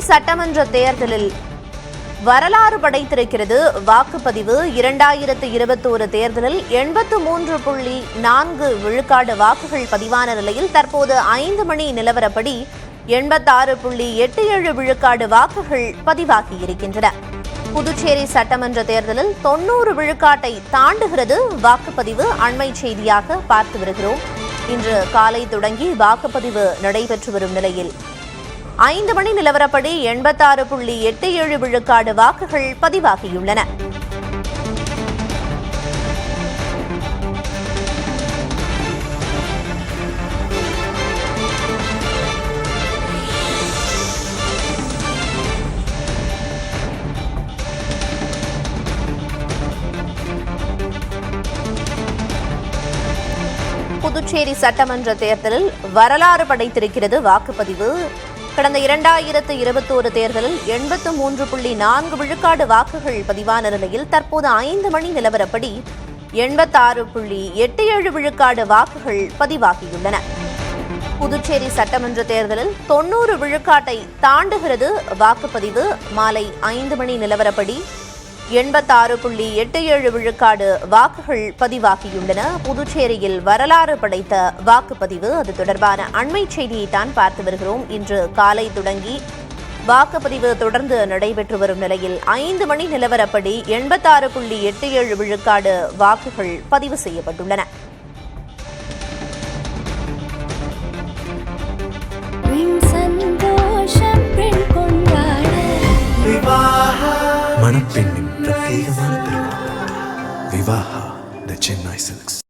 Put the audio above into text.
சட்டமன்ற தேர்தலில் வரலாறு படைத்திருக்கிறது வாக்குப்பதிவு. 2021 தேர்தலில் 83.4 விழுக்காடு வாக்குகள் பதிவான நிலையில் தற்போது 5 மணி நிலவரப்படி 86.87 விழுக்காடு வாக்குகள் பதிவாகியிருக்கின்றன. புதுச்சேரி சட்டமன்ற தேர்தலில் 90 விழுக்காட்டை தாண்டுகிறது வாக்குப்பதிவு. அண்மை செய்தியாக பார்த்து வருகிறோம். இன்று காலை தொடங்கி வாக்குப்பதிவு நடைபெற்று வரும் நிலையில் 5 மணி நிலவரப்படி 86.87 விழுக்காடு வாக்குகள் பதிவாகியுள்ளன. புதுச்சேரி சட்டமன்ற தேர்தலில் வரலாறு படைத்திருக்கிறது வாக்குப்பதிவு. கடந்த 2021 தேர்தலில் 83.4 விழுக்காடு வாக்குகள் பதிவான நிலையில் தற்போது 5 மணி நிலவரப்படி 86.87 விழுக்காடு வாக்குகள் பதிவாகியுள்ளன. புதுச்சேரி சட்டமன்ற தேர்தலில் 90 விழுக்காட்டை தாண்டுகிறது வாக்குப்பதிவு. மாலை 5 மணி நிலவரப்படி 86.87 விழுக்காடு வாக்குகள் பதிவாகியுள்ளன. புதுச்சேரியில் வரலாறு படைத்த வாக்குப்பதிவு. அது தொடர்பான அண்மை செய்தியை தான் பார்த்து வருகிறோம். இன்று காலை தொடங்கி வாக்குப்பதிவு தொடர்ந்து நடைபெற்று வரும் நிலையில் 5 மணி நிலவரப்படி 86.87 விழுக்காடு வாக்குகள் பதிவு செய்யப்பட்டுள்ளன. மணப்பெண்ணின் பிரத்யேகமான திருமணம் விவாஹா தி சென்னை சில்க்ஸ்.